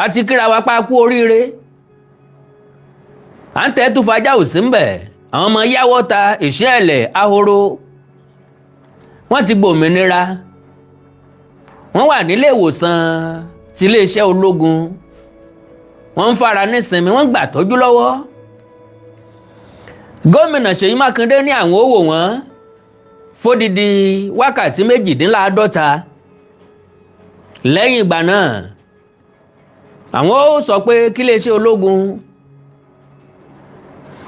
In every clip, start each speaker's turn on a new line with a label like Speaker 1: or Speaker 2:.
Speaker 1: àti kíra wa pa kú oríire à ń tẹ́ tó fajá ò sí ń bẹ̀ àwọn ọmọ yáwọ́ ta ìṣẹ́ẹ̀lẹ̀ ahoro wọ́n ti gbòmìnira wọ́n wà nílé ìwòsàn ti iléeṣẹ́ ológun wọ́n ń fara nísinmi wọ́n gbà tọ́jú lọ́wọ́ gómìnà Ṣèyí Mákindé ní àwọn ó wò wọ́n fódìdí wákàtí 48 lẹ́yìn ìgbà náà àwọn ó sọ pé kí iléeṣẹ́ ológun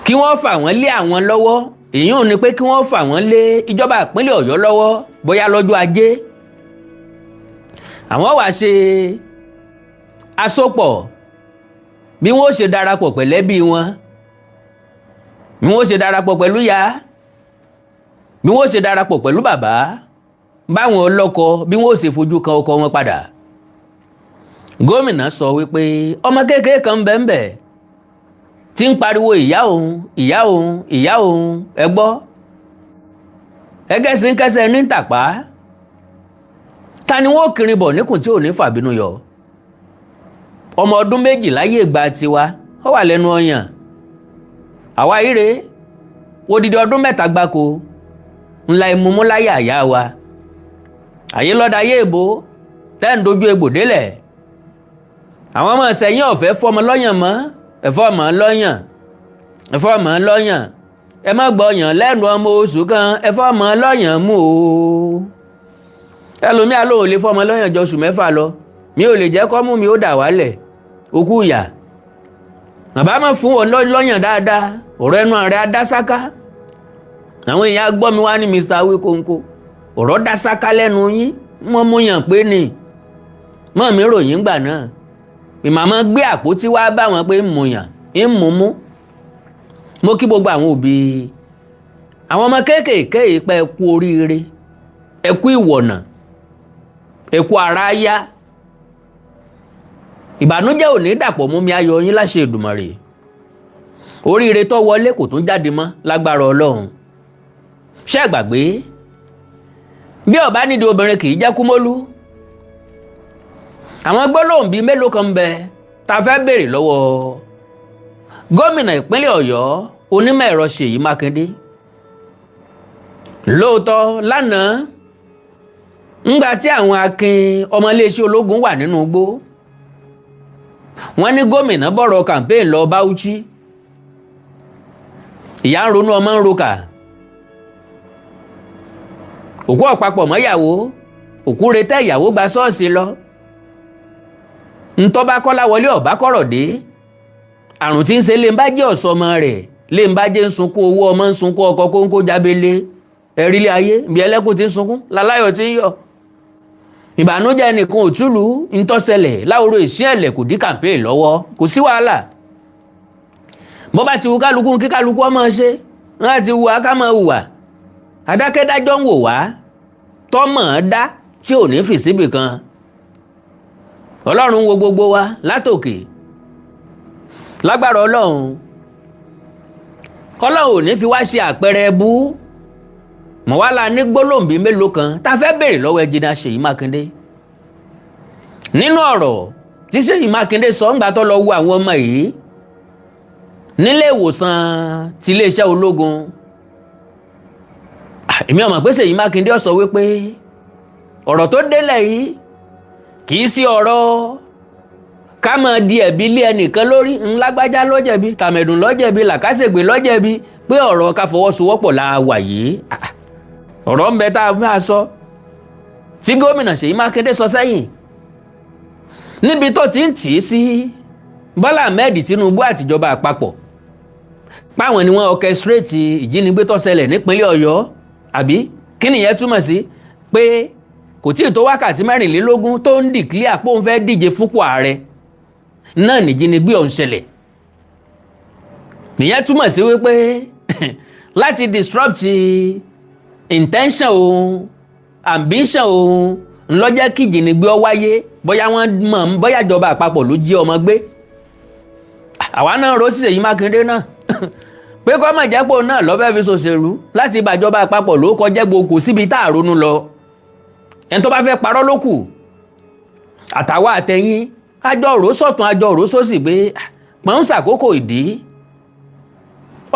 Speaker 1: kí wọ́n fà wọ́n lé àwọn lọ́wọ́ èyí ò ní pé kí wọ́n fà wọ́n lé ìjọba ìpínlẹ̀ Ọ̀yọ́ lọ́wọ́ bóyá lọ́jọ́ ajé àwọn wá ṣe àsopọ̀ bí wọ́n ṣe darapọ̀ pẹ̀lẹ́bí wọn bí wọ́n ṣe darapọ̀ pẹ̀lú ya bí wọ́n ṣe darapọ̀ pẹ̀lú bàbá báwọn ọlọ́kọ bí wọ́n ṣe fojú kan ọkọ wọn padà gómìnà sọ wípé ọmọ kékeré kan bẹ́ẹ̀ tí ń pariwo ìyá òun ìyá òun ìyá òun ẹ gbọ́ ẹgẹ́sìn kẹsẹ̀ ní tàpá ta ni wọ́n kiri bọ̀ níkùn tí ò ní fàbínú yọ ọmọ ọdún 2 láyé ìgbà tiwa ó wà lẹ́nu ọyàn àwa ire odidi ọdún 3 gbáko ńlá ìmúmú láyé àyà wa àyè lọ́dà ayé èbó tẹ́ ń dojú egbò délẹ̀ àwọn ọmọ ìsẹ̀yìn ọ̀fẹ́ fọmọ lọ́yàn mọ́ ẹ̀fọ́ ọmọ lọ́yàn ẹ̀fọ́ ọmọ lọ́yàn ẹ má gbọ́yàn lẹ́nu ọmọ oṣù kan ẹ̀fọ́ ọmọ lọ́yàn mú o ẹlòmíà ló lè fọmọ lọ́yàn jọ oṣù 6 lọ mi ò lè jẹ́ kọ́ mú mi ó dà wálẹ̀ okú ìyà bàbá mọ̀ fún wọn lọ́yàn dáadáa ọ̀rọ̀ ẹnu rẹ̀ adásáká àwọn èèyàn gbọ́ mi wá ní Mr. Awikonko ọ̀rọ̀ dásáká lẹ́nu yín wọ́n mú yàn pé ni mọ́ mi ròyìn gbà náà ìmàmọ́ gbé àpótí wá bá wọn pé ń mú yàn ń mú mú mo kí gbogbo àwọn òbí àwọn ọmọ kéékèèké pé ẹ kú oríire ẹ kú ìwọ̀nà ẹ kú ara yá ìbànújẹ́ ò ní dàpọ̀ mú mi ayọ̀ yín láṣẹ Èdùmàrè oríire tó wọlé kò tún jáde mọ́ lágbára Ọlọ́run ṣé gbàgbé bí ọba nídìí obìnrin kì í jẹ́ kúmólú àwọn gbólóhùn bíi mélòó kan bẹ tá fẹ́ béèrè lọ́wọ́ gómìnà ìpínlẹ̀ Ọ̀yọ́ onímọ̀ ẹ̀rọ Ṣèyí Mákindé lóòótọ́ lánàá ńgbà tí àwọn akin ọmọléeṣẹ́ ológun wà nínú igbó wọ́n ní gómìnà bọ̀rọ̀ campaign lọ Bauchi ìyá ń ronú ọmọ ń roka òkú ọ̀pápọ̀ mọ́yàwó òkú retẹ́ ìyàwó gba ṣọ́ọ̀ṣì lọ ntọ́ba kọ́lá wọlé ọ̀bá kọ̀rọ̀ dé àrùn tí ń ṣe lè ń bá jẹ́ ọ̀sọ́mọ rẹ̀ lè ń bá jẹ́ ń sunkún owó ọmọ ń sunkún ọkọ kóńkó jábélé ẹ̀rílẹ̀ ayé bí ẹlẹ́kùn ti ń sunkún láláyọ̀ ti ń yọ̀ ìbànújẹ́ nìkan òtúlù ntọ́sẹlẹ̀ láwòrò ìṣẹ́ẹ̀lẹ̀ kò dí campaign lọ́wọ́ kò sí wàhálà bó bá ti wù kálukú kí kálukú ọmọ ṣe wọ́n ti wù akámọ̀ hùwà adákẹ́dájọ́ ń wò wá tọ́mọ̀ dá tí ò ní fi síbì kan Ọlọ́run wo gbogbo wa látòkè lágbára Ọlọ́run ò ní fi wá ṣe àpẹẹrẹ bú mọ̀ wá la ní gbólóǹbí mélòó kan tá fẹ́ béèrè lọ́wọ́ ẹjìnà Ṣèyí Mákindé nínú ọ̀rọ̀ tí Ṣèyí Mákindé sọ ńgbà tó lọ wo àwọn ọmọ yìí nílé ìwòsàn ti iléeṣẹ́ ológun èmi ò mọ̀ pé Ṣèyí Mákindé ó sọ wípé ọ̀rọ̀ tó délẹ̀ yìí kì í sí ọ̀rọ̀ ká máa di ẹ̀bi lé ẹnìkan lórí ńlágbájá ló jẹ̀bi tàmẹ̀dùn ló jẹ̀bi làkàṣègbè ló jẹ̀bi pé ọ̀rọ̀ ká fọwọ́sowọ́pọ̀ la wà yìí ọ̀rọ̀ ń bẹ tá a máa sọ tí gómìnà Ṣèyí Mákindé sọ sẹ́yìn níbi tó ti ń tì í sí Bọ́lá Ahmed Tinubu àtìjọba àpapọ̀ páwọn ni wọ́n orchestrate ìjínigbé tó ṣẹlẹ̀ nípínlẹ̀ Ọ̀yọ́ àbí kí nìyẹn túmọ̀ sí pé kò tí ì tó wákàtí 24 tó ń declare pé òun fẹ́ díje fúnpò ààrẹ náà nìjínigbé ọ̀hún ṣẹlẹ̀ nìyẹn túmọ̀ sí wípé láti disrupt intention òun ambition òun ńlọ́jẹ́ kí ìjínigbé ó wáyé bóyá wọ́n mọ̀ bóyá ìjọba àpapọ̀ ló jí ọmọ gbé àwa náà rò sí Ṣèyí Mákindé náà pé kọ́ mọ̀ jẹ́pọ̀ náà lọ́fẹ́ fi ṣòṣèlú láti ìbàjọba àpapọ̀ ló kọjẹ́ gbogbo síbi tá àrónú lọ ẹni tó bá fẹ́ parọ́ ló kù àtàwa àtẹ̀yìn àjọ rò sọ̀tún àjọ rò sósì pé pọ́n ń ṣàkókò ìdí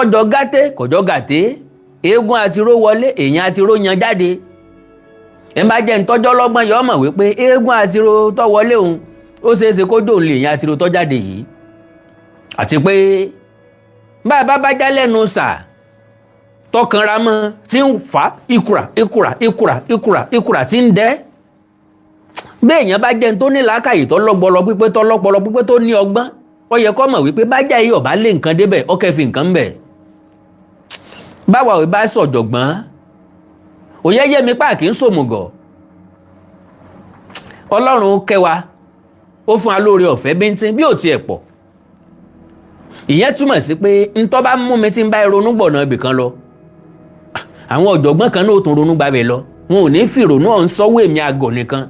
Speaker 1: ọjọ́ gàté kọjọ́ gàté eégún àti ró wọlé èèyàn àti ró yan jáde ẹ bá jẹ́ ntọ́jọ́ lọ́gbọ́n yọ mọ̀ wípé eégún àti ró tọ́ wọlé òun ó ṣeéṣe kó dòun lè èèyàn àti ró tọ́ jáde yìí àti pé bá bá já lẹ́nu sà tọkànra mọ́ tí ń fa ìkùrà tí ń dẹ́ bí èèyàn bá jẹ́ tó ní làákàyè tó lọ́pọlọ pípé tó ní ọgbọ́n ó yẹ kó mọ̀ wípé bájà yìí ọ̀bá lé nǹkan débẹ̀ ó kẹ́ fi nǹkan bẹ̀ báwa ò bá sọ̀jọ̀gbọ́n òye yé mi páàkì ń sòmùgọ̀ ọlọ́run kẹwa ó fún wa lóore ọ̀fẹ́ bíntín bí ò tiẹ̀ pọ̀ ìyẹn túmọ̀ sí pé ntọ́ bá mú mi tí ń bá ronú gbọ̀nà ibì kan lọ àwọn ọ̀jọ̀gbọ́n kan náà ó tún ronú gbàbẹ̀ lọ wọn ò ní fìrònú ọ̀hún sọ́wọ́ èmi àgọ̀ nìkan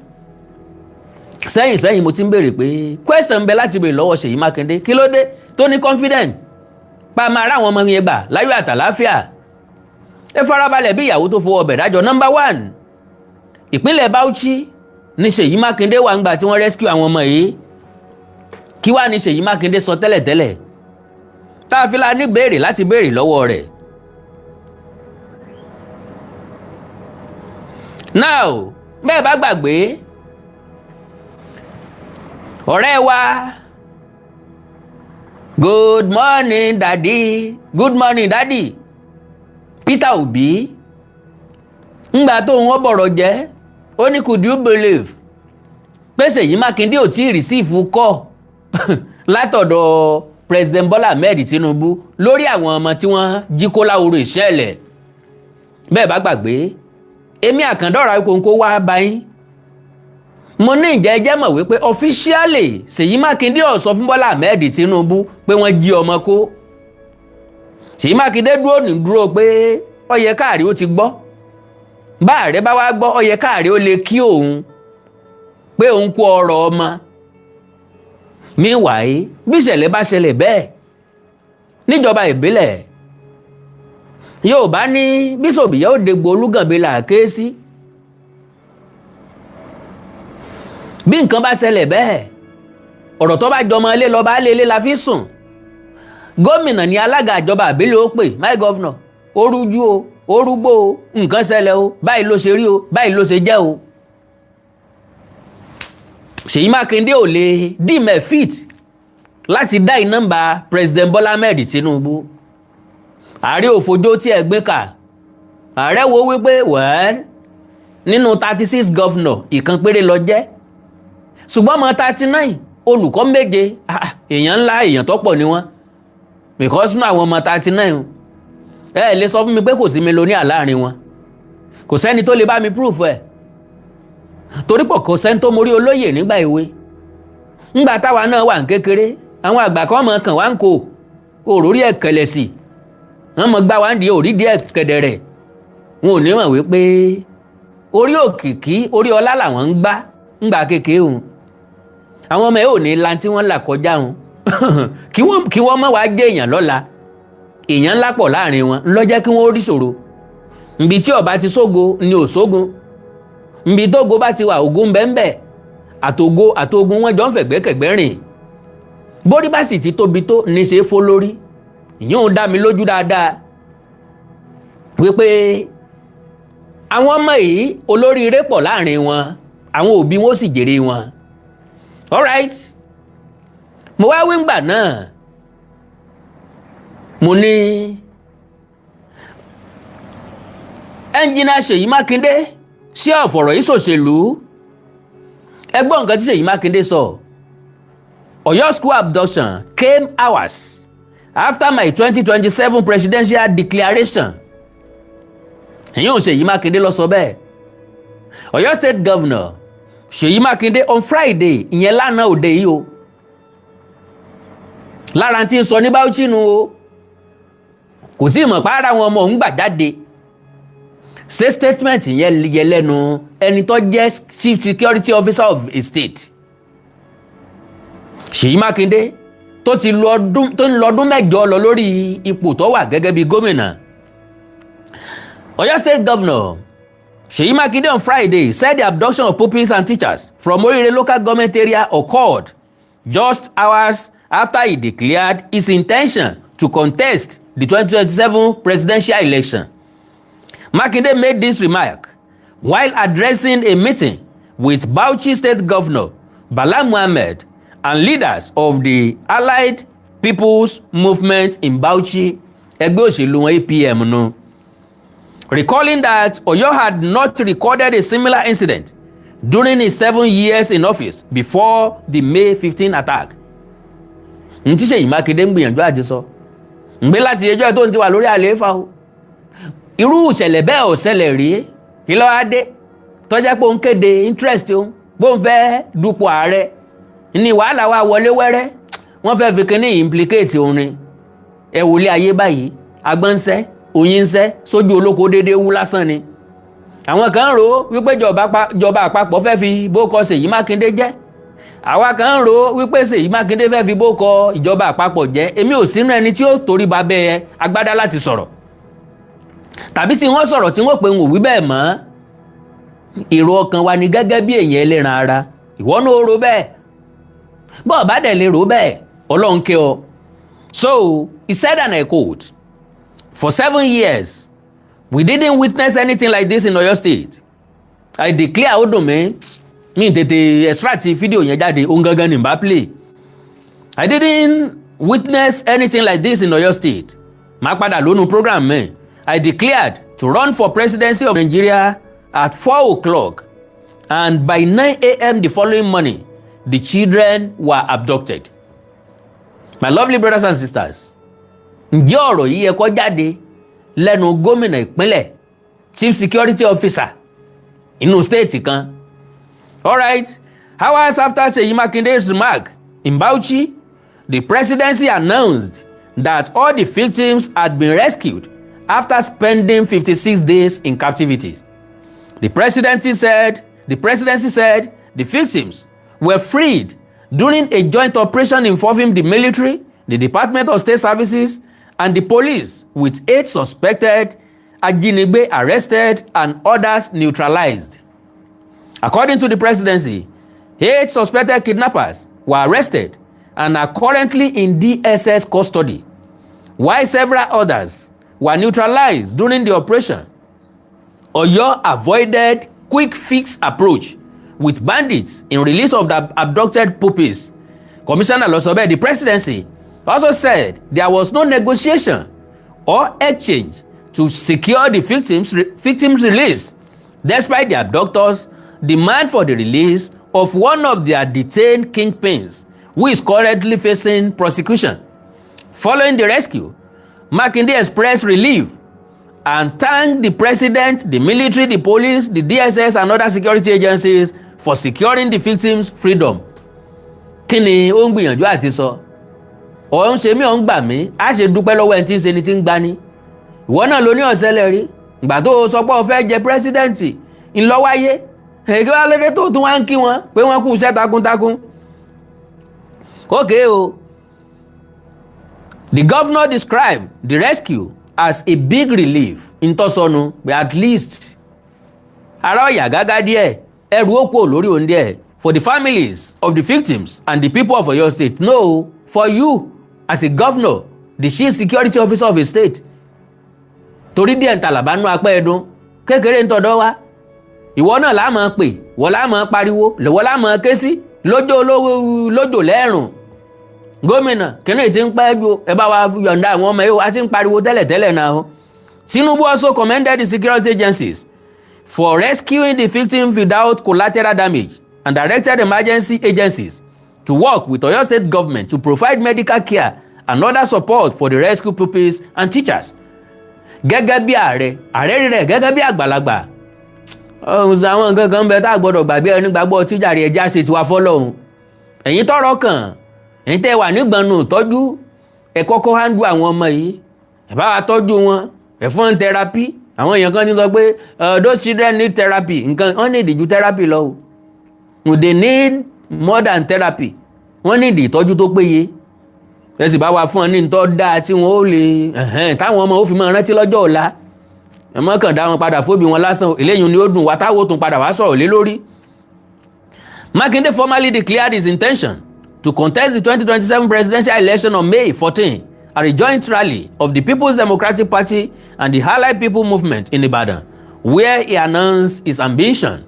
Speaker 1: sẹ́yìn mo ti ń béèrè pé question ń bẹ láti béèrè lọ́wọ́ Ṣèyí Mákindé kí ló dé tó ní confident pa máa ráwọn ọmọ yẹn gbà láyọ̀ àtàláfíà ẹ farabalẹ̀ bí ìyàwó tó fowó ọbẹ̀ dájọ́ number 1 ìpínlẹ̀ Bauchi ní Ṣèyí Mákindé wà ń gbà tí wọ́n rescue àwọn ọmọ yìí kí wàá ní Ṣèyí Mákindé sọ tẹ́lẹ̀tẹ́lẹ̀ tá a fi la ní béèrè láti béèrè lọ́wọ́ rẹ̀ now bẹ́ẹ̀ bá gbàgbé ọ̀rẹ́ wa good morning daddy Peter Obi ńgbà tó ń wọ́n bọ̀rọ̀ jẹ́ ó ní could you believe pé Ṣèyí Mákindé ò tí ì rìsíìfù kọ́ látọ̀dọ̀ President Bola Ahmed Tinubu lórí àwọn ọmọ tí wọ́n jí kó láwòrò ìṣẹ̀lẹ̀ bẹ́ẹ̀ bá gbàgbé èmi àkàndọ̀rà kòńkó wá báyìí mo ní ìjẹ́ ẹjẹ́ mọ̀ wípé officially Ṣèyí Mákindé ó sọ fún Bọ́lá Ahmed Tinubu pé wọ́n jí ọmọ kó Ṣèyí Mákindé dúró pé ó yẹ káàrí ó ti gbọ́ bá ààrẹ bá wá gbọ́ ó yẹ káàrí ó lè kí òun pé òun kó ọrọ̀ ọmọ meanwhile bí ìṣẹ̀lẹ̀ bá ṣẹlẹ̀ bẹ́ẹ̀ níjọba ìbílẹ̀ yóò bá ní bíṣọ̀bù yóò dégbò olúgànbí là ké sí bí nǹkan bá ṣẹlẹ̀ bẹ́ẹ̀ ọ̀rọ̀ tó bá jọmọ ilé lọ bá lélẹ̀ la fi sùn gómìnà ní alága ìjọba àbílẹ̀ ó pè my governor orújú o orúgbó o nǹkan ṣẹlẹ̀ o báyìí ló ṣe rí o báyìí ló ṣe jẹ́ o Ṣèyí Mákindé ò lè dìmẹ̀ fit láti dá nọ́mbà President Bola Ahmed Tinubu ààrẹ òfojó tí ẹ gbé kà ààrẹ wo wípé wẹ́ẹ́ nínú 36 governor ìkan péré lọ jẹ́ ṣùgbọ́n ọmọ 39 olùkọ́ méje èèyàn ńlá èèyàn tó pọ̀ ni wọ́n because nínú àwọn ọmọ 39 ẹ lè sọ fún mi pé kò sí mílíọ̀nìà láàrin wọn kò sẹ́ni tó lè bá mi proof ẹ̀ torí pọ̀ kò sẹ́ni tó mórí olóyè nígbà èwe ńgbà táwa náà wà ń kékeré àwọn àgbà kan mọ̀ kàn wá ń kó òrórí ẹ̀ kẹlẹ̀ sí wọ́n mọ̀ gbá wá ń di òrí díẹ̀ kẹ̀dẹ̀rẹ̀ wọn ò ní mọ̀ wípé orí òkìkí orí ọlá làwọn ń gbá ńgbà kékeré òun àwọn ọmọ ẹ̀ ò ní lan tí wọ́n là kọjá òun kí wọ́n mọ̀ wá jẹ́ èèyàn lọ́la èèyàn ńlá pọ̀ láàrin wọn lọ́jẹ́ kí wọ́n rí ṣòro nbí tí ọba ti sógo ni ò sógun nbí tógo bá ti wà ogun bẹ́ńbẹ́ àtògun wọn jọ ń fẹ̀gbẹ́kẹ̀gbẹ́ rìn bórí bá sì ti tóbi tó ní ṣe é fó lórí ìyẹn ò dá mi lójú dáadáa wípé àwọn ọmọ yìí olóríire pọ̀ láàrin wọn àwọn òbí wọn ó sì jèrè wọn alright mo wá wíńgbà náà mo ní ẹnjìnà Ṣèyí Mákindé sí ọ̀fọ̀rọ̀ yìí ṣòṣèlú ẹgbọ́n nǹkan tí Ṣèyí Mákindé sọ Ọ̀yọ́ school abduction came hours after my 2027 presidential declaration ẹ̀yìn ò Ṣèyí Mákindé lọ sọ bẹ́ẹ̀ Ọ̀yọ́ state governor Ṣèyí Mákindé on Friday ìyẹn lánàá òde yìí o lára tí ń sọ ní Bauchi nu o kò sí ìmọ̀ pàára àwọn ọmọ òun gbà jáde ṣe statement yẹn yẹ lẹ́nu ẹni tó jẹ́ chief security officer of a state Ṣèyí Mákindé tó ń lọ ọdún mẹ́jọ lọ lórí ipò tó wà gẹ́gẹ́ bí gómìnà Ọ̀yọ́ state governor Ṣèyí Mákindé on Friday said the abduction of pupils and teachers from Oriire local government area occurred just hours after he declared his intention to contest the 2027 presidential election. Makinde made this remark while addressing a meeting with Bauchi State Governor Bala Muhammad and leaders of the Allied People's Movement in Bauchi, ẹgbẹ́ òṣèlú wọn APM no. Recalling that Oyo had not recorded a similar incident during his 7 years in office before the May 15 attack. Ntí Seyi Makinde ń gbìyànjú àti sọ. Ǹgbé láti ẹjọ́ tó ń ti wà lórí àlééfà o. Irú ìṣẹ̀lẹ̀ bẹ́ẹ̀ ò ṣẹlẹ̀ rí. Kí ló wá dé? Tó jẹ́ pé ó ń kéde interest òun. Bó ń fẹ́ dupò ààrẹ. Ní wàhálà wa wọlé wẹ́rẹ́. Wọ́n fẹ́ fi kíní implicate òun ni. Ẹ wòlé ayé báyìí. Agbọ́nsẹ́, òyìnsẹ́, sójú olóko déédéé wú lásán ni. Àwọn kan rò wípé ìjọba àpapọ̀ fẹ́ fi bókọ Seyi Makinde jẹ́. Àwa kan rò wípé Seyi Makinde fẹ́ fi bókọ ìjọba àpapọ̀ jẹ́. Èmi ò sínú ẹni tí ó torí babẹ́ agbádá láti sọ̀rọ̀. Tàbí tí wọ́n sọ̀rọ̀ tí wọ́n pè ń wò wí bẹ́ẹ̀ mọ́. Èrò ọkàn wa ni gẹ́gẹ́ bí èèyàn ẹlẹ́ran ara. Ìwọ náà rò bẹ́ẹ̀. Bọ́ọ̀ bá dẹ̀ lè rò bẹ́ẹ̀, Ọlọ́run kẹ́ ọ. So, he said, and I quote, "For 7 years, we didn't witness anything like this in Oyo State. I declare ó dùn mí, mi tètè extract fídíò yẹn jáde, òun gangan ni bá play. I didn't witness anything like this in Oyo State. Má padà lónú program mi. I declared to run for presidency of Nigeria at 4 o'clock, and by 9 a.m. the following morning, the children were abducted." My lovely brothers and sisters, ǹjẹ́ ọ̀rọ̀ yìí yẹ kó jáde lẹ́nu gómìnà ìpínlẹ̀, chief security officer inú state kan? Alright, hours after Seyi Makinde's remark in Bauchi, the presidency announced that all the victims had been rescued after spending 56 days in captivity. The presidency said the victims were freed during a joint operation involving the military, the Department of State Services, and the police, with 8 suspected Ajinigbe arrested and others neutralized. According to the presidency, 8 suspected kidnappers were arrested and are currently in DSS custody, while several others were neutralized during the operation. Oyo avoided quick fix approach with bandits in release of the abducted pupils. Commissioner Losobe, the presidency, also said there was no negotiation or exchange to secure the victims' release, despite the abductors' demand for the release of one of their detained kingpins, who is currently facing prosecution. Following the rescue, Makinde expressed relief and thanked the president, the military, the police, the DSS, and other security agencies for securing the victims' freedom. Kí ni ó ń gbìyànjú àti sọ? Ó ń ṣe mí, ó ń gbà mí, á ṣe dúpẹ́ lọ́wọ́ ẹni tí ń ṣe ni tí ń gbani. Ìwọ náà ló ní ọ̀sẹ̀lẹ̀ rí. Ìgbà tó sọ pé o fẹ́ jẹ pírẹ́sídẹ̀ǹtì ńlọ́wáyé. Èké wá lédè tó tún wá ń kí wọn pé wọ́n kú iṣẹ́ takuntakun. Okay o. The governor described the rescue as a big relief. Ntọ́sọnù, but at least ara ọ̀yà gágá díẹ̀, ẹrù ó kúrò lórí òun díẹ̀. For the families of the victims and the people of Oyo State. No, for you as a governor, the chief security officer of a state. Torí díẹ̀ ntàlàbánú apẹ́ ẹ̀dùn kékeré ntọ́dọ́ wa. Ìwọ náà la máa pè, wọ́n la máa pariwo, lọ́wọ́ la máa ké sí, lójò lẹ́rùn. Gómìnà kìnìún ti ń pẹ́ ju ẹ bá wa yọ̀ǹda àwọn ọmọ yìí, a ti ń pariwo tẹ́lẹ̀tẹ́lẹ̀ náà. Tinubu also commended the security agencies for rescuing the victims without collateral damage and directed emergency agencies to work with Oyo State government to provide medical care and other support for the rescue pupils and teachers. Gẹ́gẹ́ bí ààrẹ rẹ̀ gẹ́gẹ́ bí àgbàlagbà. Àwọn nǹkan kan bẹ tá a gbọ́dọ̀ gbàgbé ẹni gbàgbọ́ tíjà rẹ̀ ẹja ṣe tiwa fọ́lọ́hun. Ẹ̀yin tọ́rọ̀ kàn, ẹ̀yin tẹ́ wà nígbọnú tọ́jú, ẹ kọ́kọ́ handle àwọn ọmọ yìí. Ẹ bá wa tọ́jú wọn, ẹ fún wọn therapy. Àwọn èèyàn kan ti sọ pé those children need therapy. Nǹkan wọ́n need ju therapy lọ. They need more than therapy. Wọ́n need ìtọ́jú tó péye. Ẹ sì bá wa fún wọn ní ìtọ́ dáa tí wọ́n ó lè táwọn ọmọ ó fi máa rántí lọ́jọ́ ọ̀la. Ẹ mọ́ kàn dá wọn padà fóbi wọn lásán. Eléyìí ni ó dùn wá táwọn ó tún padà wá sọ̀rọ̀ lé lórí. Makinde formally declared his intention to contest the 2027 presidential election on May 14 at a joint rally of the People's Democratic Party and the Allied People Movement in Ibadan, where he announced his ambition.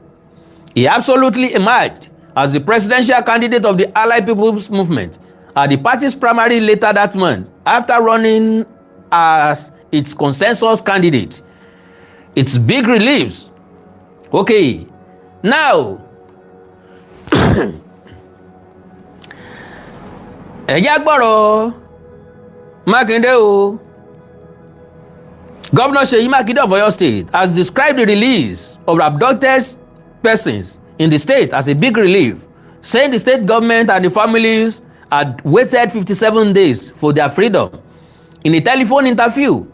Speaker 1: He absolutely emerged as the presidential candidate of the Allied People's Movement at the party's primary later that month, after running as its consensus candidate. It's big relief. Okay, now ẹ̀yà gbọ́rọ̀ Makinde o. Governor Seyi Makinde of Oyo State has described the release of abducted persons in the state as a big relief, saying the state government and the families had waited 57 days for their freedom. In a telephone interview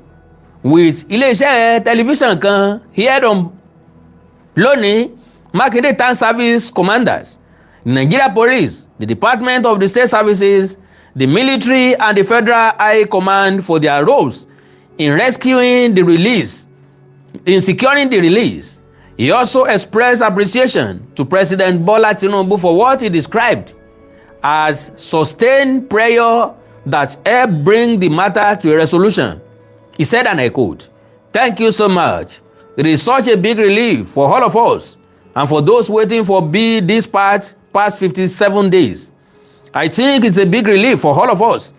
Speaker 1: with ilé-iṣẹ́ television kan aired on lónìí, Makinde thanked service commanders, the Nigeria Police, the Department of the State Services, the military and the Federal High Command for their roles in securing the release. He also expressed appreciation to President Bola Tinubu for what he described as sustained prayer that helped bring the matter to a resolution. He said, and I quote, "Thank you so much. It is such a big relief for all of us and for those waiting for this past 57 days. I think it's a big relief for all of us,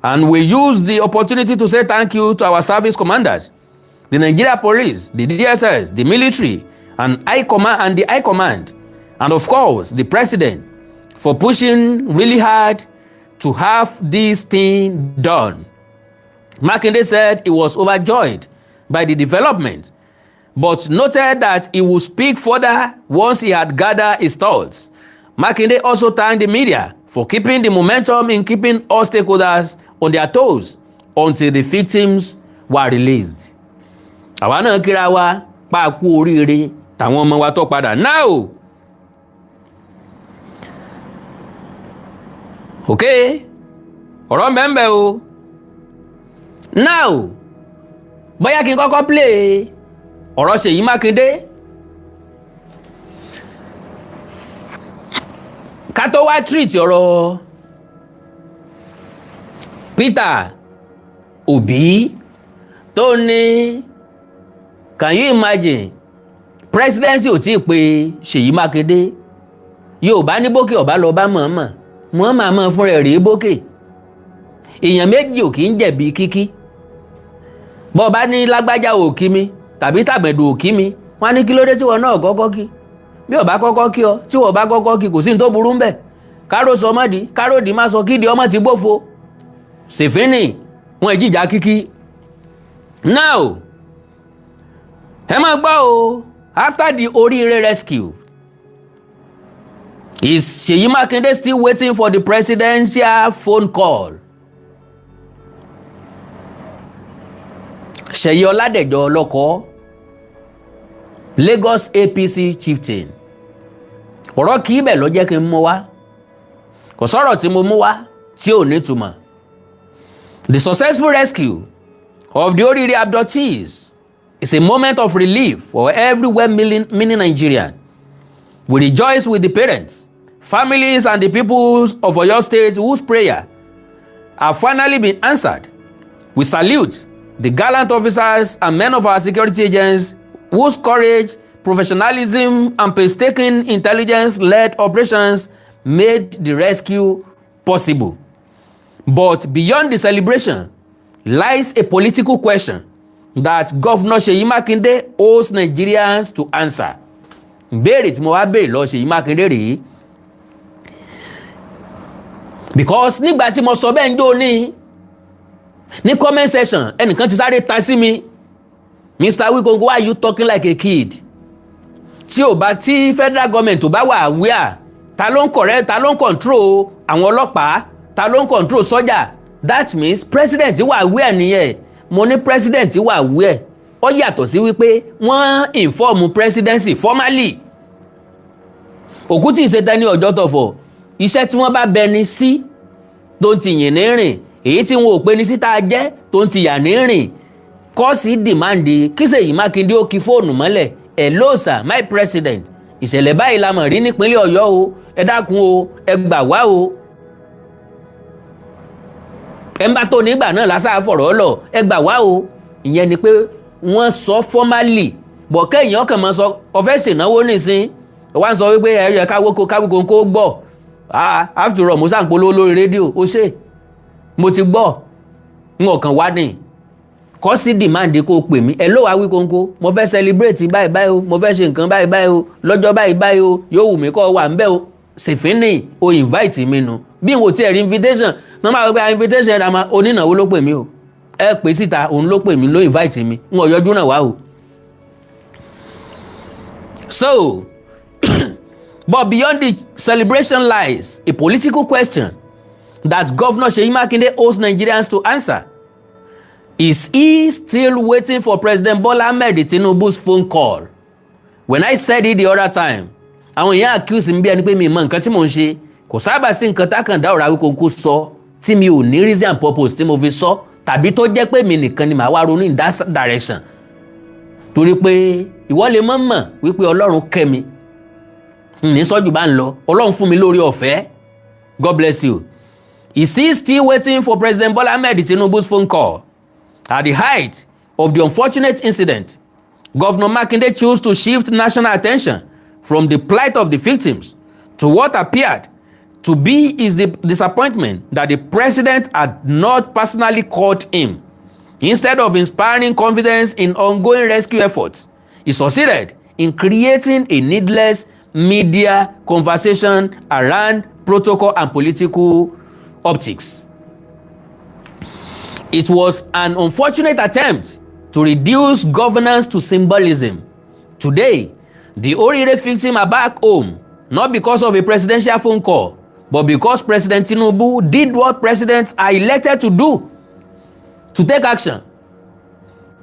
Speaker 1: and we use the opportunity to say thank you to our service commanders, the Nigeria Police, the DSS, the military, and the High Command, and of course the President for pushing really hard to have this thing done." Makinde said he was overjoyed by the development, but noted that he would speak further once he had gathered his thoughts. Makinde also thanked the media for keeping the momentum in keeping all stakeholders on their toes until the victims were released. Àwa náà kíra wa pa kú oríire tàwọn ọmọ wa tó padà. Now, okay, ọ̀rọ̀ mbẹ́mbẹ́ o. Now, bóyá kí n kọ́kọ́ play ọ̀rọ̀ Seyi Makinde ká tó wá treat ọ̀rọ̀ Peter Obi tó ní, can you imagine presidency ò tí ì pé Seyi Makinde, Yorùbá ní bókè ọ̀bá lọ bá mọ̀ọ́mọ̀ mọ̀ fún rẹ̀ rí bókè, èèyàn méjì ò kì í jẹ̀bi kíkí. Bọ́ bá ní lágbájá ò kí mi tàbí tàgbẹ̀dù ò kí mi, wọ́n ní kí ló dé tí wọ́n náà kọ́kọ́ kí, bí ọba kọ́kọ́ kí ọ tí wọ́n bá kọ́kọ́ kí kò sí ní tó burú ń bẹ̀. Káró sọ mọ́dí, káròdì má sọ kídi ọmọ ti gbófo, ṣèfínì wọn ìjìjà kíkí. Now, ẹ máa gbọ́ o, after the Oriire rescue, is Seyi Makinde still waiting for the presidential phone call? Seyi Ọládẹ̀jọ ọlọ́kọ́, Lagos APC chieftain. Ọ̀rọ̀ kì í bẹ̀ ló jẹ́ kí n mú wá, kò sọ̀rọ̀ tí mo mú wá tí ò ní túmọ̀. The successful rescue of the Oriire abductees is a moment of relief for every well-meaning Nigerian. We rejoice with the parents, families, and the people of Oyo State whose prayer have finally been answered. We salute the gallant officers and men of our security agents whose courage, professionalism, and painstaking intelligence-led operations made the rescue possible. But beyond the celebration lies a political question that Governor Seyi Makinde owes Nigerians to answer. Béèrè tí mo wá béèrè lọ Seyi Makinde rèé. Because nígbà tí mo sọ bẹ́ẹ̀ ń jó ní comment section, ẹnìkan ti sáré ta sí mi, Mr. Wikongo, why are you talking like a kid? Tí federal government ò bá wà aware, ta ló ń control àwọn ọlọ́pàá, ta ló ń control sọ́jà, that means president wà aware nìyẹn. Mo ní president wà aware, ó yàtọ̀ sí wípé wọ́n inform presidency formally. Òkú tí ìṣẹ́ta ní ọjọ́ tọ̀fọ̀, iṣẹ́ tí wọ́n bá bẹni sí tó ń ti yìn ní rìn, èyí tí wọn ò pe ní síta jẹ́ tó ń ti yà ní rìn, kọ́ọ̀sì dìmáàndì kí Seyi Makinde ó kí fóònù mọ́lẹ̀. Hello sir, my president, ìṣẹ̀lẹ̀ báyìí la mọ̀ rí nípínlẹ̀ Ọ̀yọ́ o, ẹ dákun o, ẹ gbà wá o. ẹ ń bá tó nígbà náà lásà fọ̀rọ̀ lọ ẹ gbà wá o. ìyẹn ni pé wọ́n sọ formally bọ̀ kéèyàn kàn máa sọ ọ̀fẹ́ ṣènáwó nìsín wá ń sọ wípé ẹ̀yẹ káwókó kó gbọ́ after all mo sá ń polówó lórí rédíò ó ṣe mo ti gbọ́ n ò kàn wá ní kọ́ sí demand kó pè mí ẹ ló wá wí kóńkó mo fẹ́ celebrate báyìí báyìí o mo fẹ́ ṣe nǹkan báyìí báyìí o lọ́jọ́ báyìí báyìí o yóò wù mí kọ́ wà ń bẹ́ o ṣèfínì o invite mi nu bí n ò tiẹ̀ rí invitation ní wọ́n máa wọ pé invitation ẹ̀dá máa onínáwó ló pè mí o ẹ pè síta òun ló pè mí ló invite mi n ò yọjú náà wá o. So but beyond the celebration lies a political question that Governor Seyi Makinde owes Nigerians to answer. Is he still waiting for President Bola Ahmed Tinubu's phone call? When I said it the other time, àwọn èèyàn accuse mi bí ẹni pé mi mọ nǹkan tí mò ń ṣe kò sábà sí nǹkan tákàndá ọ̀rọ̀ Awíkonko sọ tí mi ò ní reason and purpose tí mo fi sọ tàbí tó jẹ́ pé mi nìkan ni màá wá ronú in that direction. Torí pé ìwọ lè mọ̀ wípé Ọlọ́run kẹ́ mi ní sọ́jú bá ń lọ Ọlọ́run fún mi lórí ọ̀fẹ́. God bless you. Is he still waiting for President Bola Ahmed Tinubu's phone call? At the height of the unfortunate incident, Governor Makinde chose to shift national attention from the plight of the victims to what appeared to be his disappointment that the president had not personally called him. Instead of inspiring confidence in ongoing rescue efforts, he succeeded in creating a needless media conversation around protocol and political optics. It was an unfortunate attempt to reduce governance to symbolism. Today, the Oriire victims are back home, not because of a presidential phone call, but because President Tinubu did what presidents are elected to do, to take action,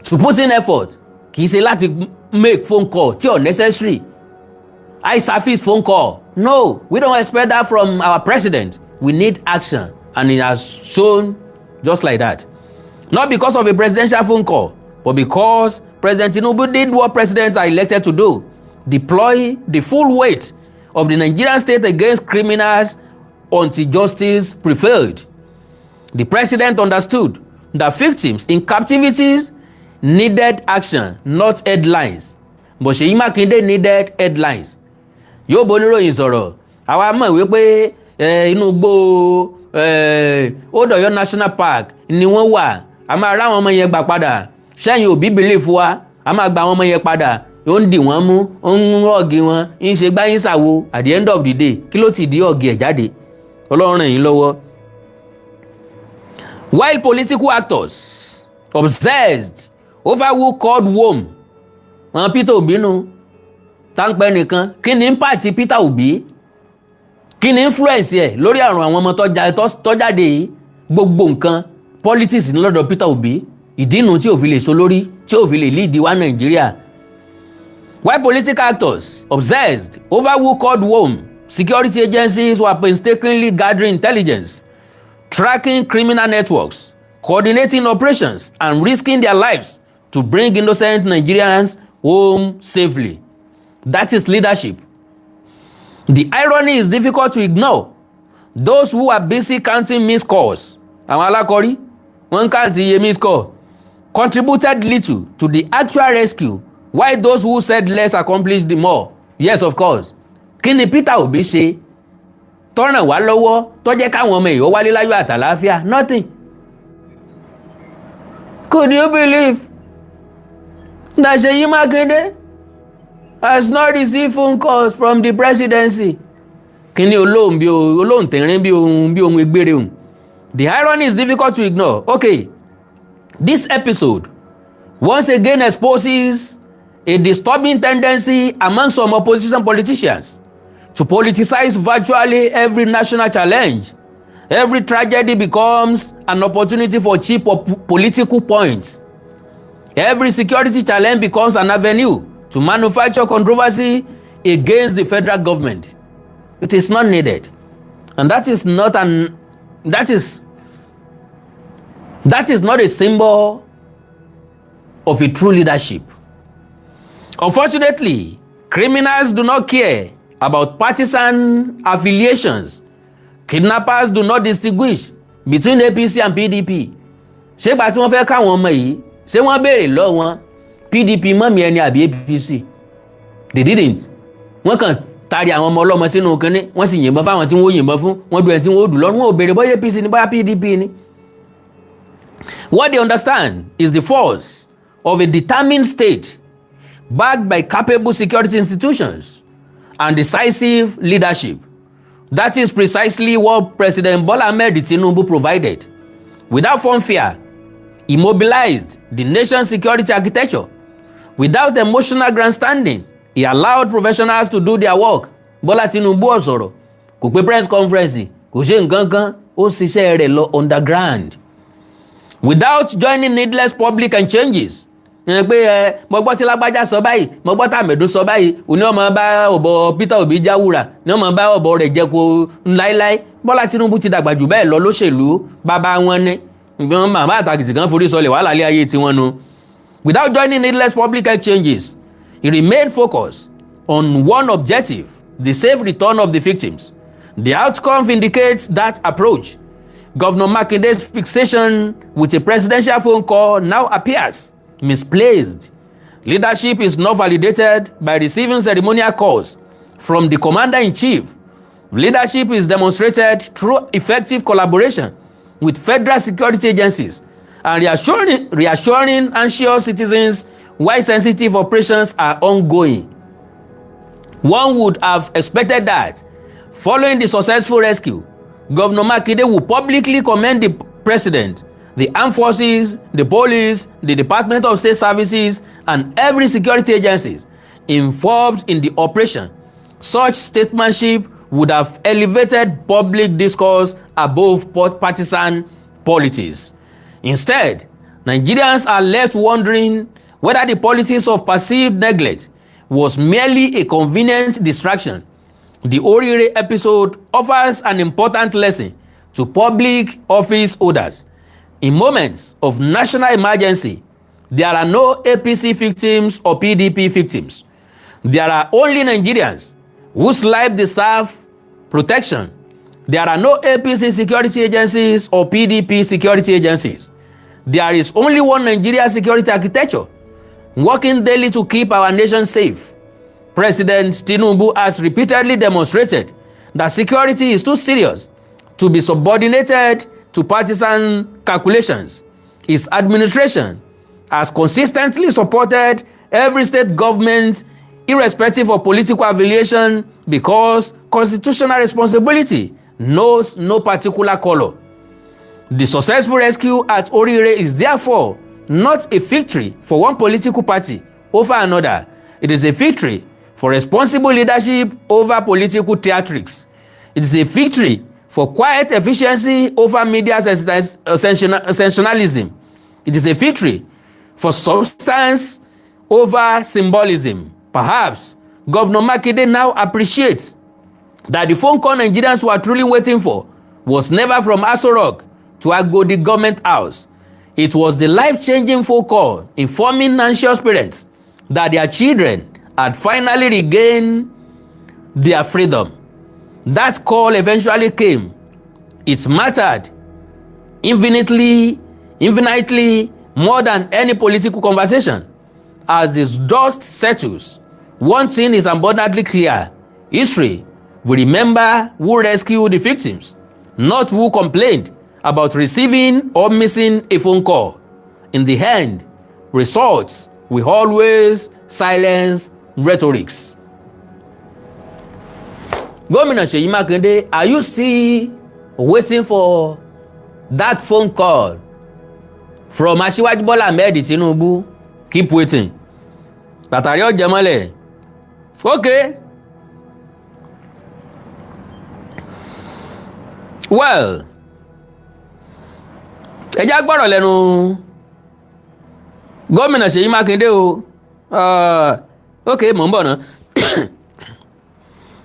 Speaker 1: to put in effort. Kì í ṣe láti make phone call tí unnecessary. I surface phone call. No, we don't expect that from our president. We need action, and he has shown just like that. Not because of a presidential phone call, but because President Tinubu did what presidents are elected to do, deploy the full weight of the Nigerian state against criminals until justice prevailed. The president understood that victims in captivities needed action, not headlines. But Seyi Makinde needed headlines. Yóò boníròyìn sọ̀rọ̀, àwa mọ̀ wípé inú igbó Odòyọ National Park ni wọ́n wà. A máa rá àwọn ọmọ yẹn gbà padà sẹ́yìn òbí belief wa a máa gba àwọn ọmọ yẹn padà ó ń dì wọ́n mú ó ń ọ̀gì wọn ń ṣe gbáyín ṣàwo at the end of the day kí ló ti di ọ̀gì ẹ̀ jáde Ọlọ́run ràn yín lọ́wọ́. While political actors obsessed over who called whom, wọn Peter Obi nu táǹpẹ́ nìkan kí ni impact Peter Obi kí ni influence ẹ̀ lórí àrùn àwọn ọmọ tọ́jáde yìí gbogbo nǹkan politics ní lọ́dọ̀ Peter Obi ìdínú tí ò fi lè so lórí tí ò fi lè lead wa Nàìjíríà. While political actors obsessed over who called whom, security agencies were painstakingly gathering intelligence, tracking criminal networks, coordinating operations, and risking their lives to bring innocent Nigerians home safely. That is leadership. The irony is difficult to ignore. Those who are busy counting missed calls, àwọn alákọ̀rí wọ́n count iye missed call, contributed little to the actual rescue, while those who said less accomplished the more. Yes, of course. Kí ni Peter Obi ṣe tó ràn wá lọ́wọ́ tó jẹ́ káwọn ọmọ èèyàn wálé láyọ̀ àtàlàáfíà? Nothing. Could you believe that Seyi Makinde has not received phone calls from the presidency? Kí ni olóhùn tẹ̀rín bí ohun egbére hùn? The irony is difficult to ignore. Okay, this episode once again exposes a disturbing tendency among some opposition politicians to politicize virtually every national challenge. Every tragedy becomes an opportunity for cheap political points. Every security challenge becomes an avenue to manufacture controversy against the federal government. It is not needed. And that is not a symbol of a true leadership. Unfortunately, criminals do not care about partisan affiliations. Kidnappers do not distinguish between APC and PDP ṣé gbà tí wọ́n fẹ́ káwọn ọmọ yìí ṣé wọ́n béèrè lọ́wọ́ wọn PDP mọ́mí ẹni àbí APC? They didn't. Wọ́n kàn tari àwọn ọmọ ọlọ́mọ sínú kínní wọ́n sì yìnbọn fáwọn tí wọ́n yìnbọn fún wọ́n dùn ẹ̀ tí wọ́n dùn lọ́rùn wọn ò béèrè bóyá APC ni bóyá PDP ni. What they understand is the force of a determined state backed by capable security institutions and decisive leadership. That is precisely what President Bola Ahmed Tinubu provided. Without fanfare, he mobilized the nation's security architecture. Without emotional grandstanding, he allowed professionals to do their work. Bola Tinubu ò sọ̀rọ̀, kò pé press conference, kò ṣe nǹkan kan, ó ṣiṣẹ́ rẹ̀ lọ underground. Without joining needless public and changes. Pé mo gbọ́ tí lágbájá sọ báyìí, mo gbọ́ tàmẹ̀dún sọ báyìí, òní ọmọ bá ọ̀bọ Peter Obi jáwúra, ní ọmọ bá ọ̀bọ rẹ̀ jẹ́ kó láíláí. Bọ́lá Tinubu ti dàgbà jù bẹ́ẹ̀ lọ lóṣèlú, bàbá wọn ní. Màmá àtàkìtì kan forí sọlẹ̀ wàhálà ilé ayé tiwọn nu. Without joining needless public exchanges, he remained focused on one objective, the safe return of the victims. The outcome indicates that approach. Governor Makinde's fixation with a presidential phone call now appears misplaced. Leadership is not validated by receiving ceremonial calls from the commander-in-chief. Leadership is demonstrated through effective collaboration with federal security agencies and reassuring anxious citizens while sensitive operations are ongoing. One would have expected that, following the successful rescue, Governor Makinde will publicly commend the president, the armed forces, the police, the Department of State Services, and every security agency involved in the operation. Such statesmanship would have elevated public discourse above partisan politics. Instead, Nigerians are left wondering whether the politics of perceived neglect was merely a convenient distraction. The Oriire episode offers an important lesson to public office holders. In moments of national emergency, there are no APC victims or PDP victims. There are only Nigerians whose life deserve protection. There are no APC security agencies or PDP security agencies. There is only one Nigeria security architecture, working daily to keep our nation safe. President Tinubu has repeatedly demonstrated that security is too serious to be subordinated to partisan calculations. His administration has consistently supported every state government irrespective of political affiliation because constitutional responsibility knows no particular color. The successful rescue at Oriire is therefore not a victory for one political party over another. It is a victory for responsible leadership over political theatrics. It is a victory for quiet efficiency over media sensationalism. It is a victory for substance over symbolism. Perhaps Governor Makinde now appreciates that the phone call Nigerians were truly waiting for was never from Aso Rock to Agodi government house. It was the life-changing phone call informing anxious parents that their children had finally regained their freedom. That call eventually came. It mattered infinitely more than any political conversation. As this dust settles, one thing is abundantly clear. History will remember who rescued the victims, not who complained about receiving or missing a phone call. In the end, results will always silence rhetorics. Gómìnà Seyi Makinde, are you still waiting for that phone call from Asiwaju Bola Ahmed Tinubu? Keep waiting. Bàtàrí ọ̀jẹ̀ mọ́lẹ̀. Okay. Well, ẹ já gbọ́rọ̀ lẹ́nu gómìnà Seyi Makinde o. Okay, mò ń bọ̀ ná.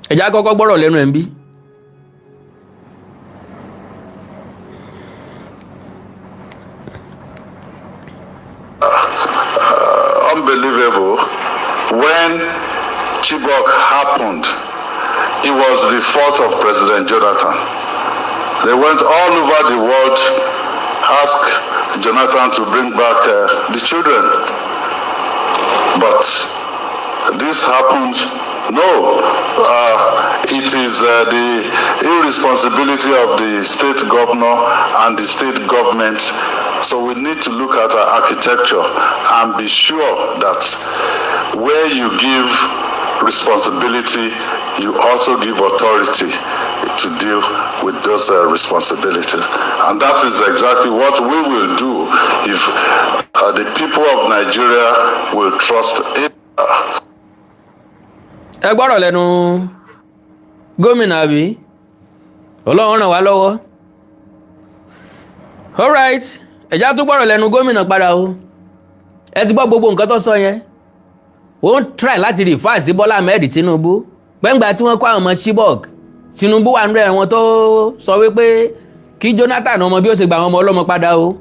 Speaker 1: Ẹ já kọ́kọ́ gbọ́rọ̀ lẹ́nu ẹ̀ ń bí.
Speaker 2: Unbelievable. When Chibok happened, it was the fault of President Jonathan. They went all over the world, asked Jonathan to bring back the children. But this happened. No, it is the irresponsibility of the state governor and the state government. So we need to look at our architecture and be sure that where you give responsibility, you also give authority to deal with those responsibilities. And that is exactly what we will do if the people of Nigeria will trust it.
Speaker 1: Ẹ gbọ́rọ̀ lẹ́nu gómìnà àbí Ọlọ́run ràn wá lọ́wọ́. All right, ẹ̀já tó gbọ́rọ̀ lẹ́nu gómìnà padà o. Ẹ ti gbọ́ gbogbo nǹkan tó sọ yẹn. Ó ń try láti refer sí Bọ́lá Ahmed Tinubu. Gbẹ́ngbà tí wọ́n kó àwọn ọmọ Chibok, Tinubu wà nínú ẹ̀wọ̀n tó sọ wípé kí Jonathan ọmọ bí ó ṣe gba àwọn ọmọ ọlọ́mọ padà o.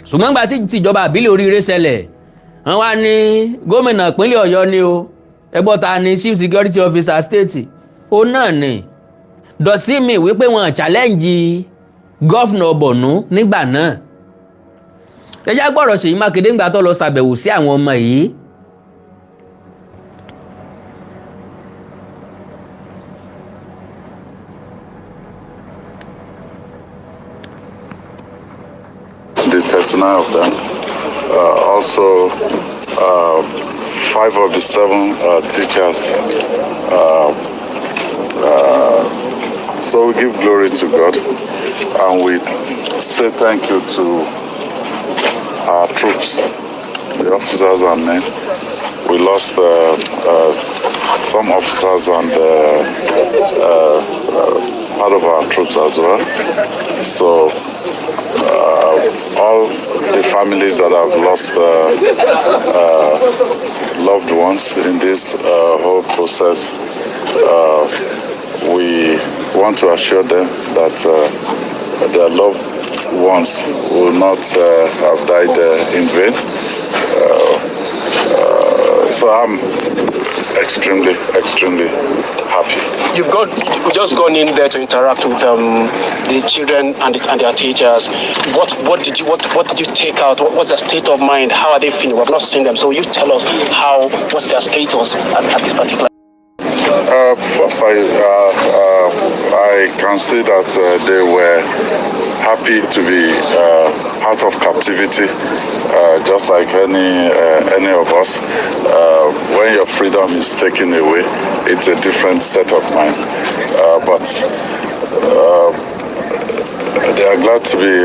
Speaker 1: Ṣùgbọ́n gbà tí ìjọba àbílẹ̀ Oriire ṣẹlẹ̀, wọ́n wá ní gómìnà ìpínlẹ̀ Ọ̀yọ́ ni o. Ẹgbọ́n ta ni chief security officer state ó náà ni dọ̀sí mi wípé wọn challenge gọ́fìnà Borno nígbà náà. Ẹjá gbọ́rọ̀ Seyi Makinde ńgbà tó lọ ṣàbẹ̀wò sí àwọn ọmọ yìí.
Speaker 2: The 39 of them, also 5 of the 7 teachers. So we give glory to God and we say thank you to our troops, the officers and men. We lost some officers and part of our troops as well. So all the families that have lost loved ones in this whole process, we want to assure them that their loved ones will not have died in vain. So I'm extremely happy.
Speaker 3: You've just gone in there to interact with the children and their teachers. What did you take out? What's their state of mind? How are they feeling? We've not seen them, so you tell us what's their status at this particular.
Speaker 2: First, I can say that they were happy to be out of captivity, just like any of us. When your freedom is taken away, it's a different set of mind. But they are glad to be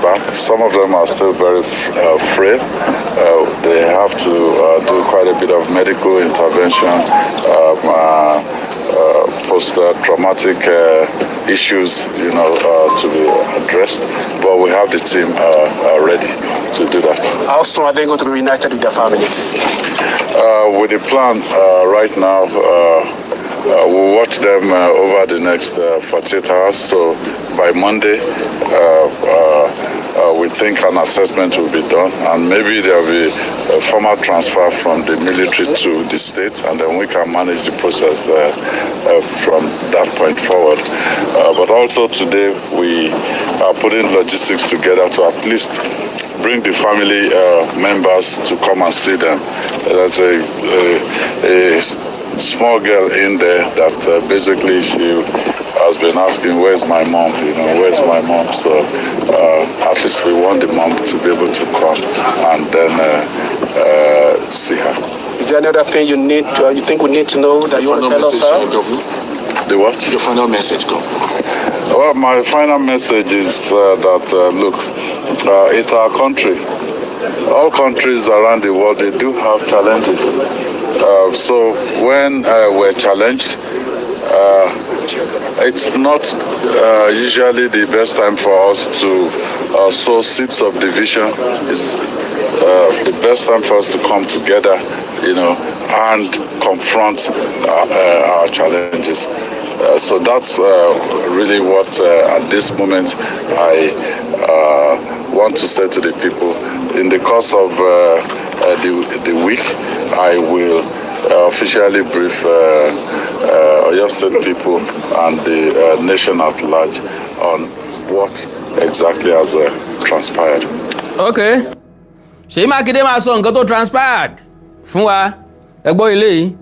Speaker 2: back. Some of them are still very frail. They have to do quite a bit of medical intervention, post-traumatic issues, to be addressed. But we have the team ready to do that.
Speaker 3: How soon are they going to be reunited with their families?
Speaker 2: With the plan right now, we'll watch them over the next 48 hours. So by Monday, we think an assessment will be done, and maybe there will be a formal transfer from the military to the state, and then we can manage the process from that point forward. But also today, we are putting logistics together to at least bring the family members to come and see them. There's a small girl in there that basically she has been asking, where's my mom? Where's my mom? So at least we want the mom to be able to come and then see her.
Speaker 3: Is there another thing you think we need to know that you want to tell us, sir?
Speaker 2: The what?
Speaker 4: Your final message, Governor.
Speaker 2: Well, my final message is that, look, it's our country. All countries around the world, they do have challenges. So when we're challenged, it's not usually the best time for us to sow seeds of division. It's the best time for us to come together, and confront our challenges. So that's really what, at this moment, I want to say to the people. In the course of the week, I will officially brief Oyo State people and the nation at large on what exactly has transpired.
Speaker 1: Okay. Seyi Makinde máa sọ nǹkan tó transpired fún wa. Ẹ gbọ́ eléyìí.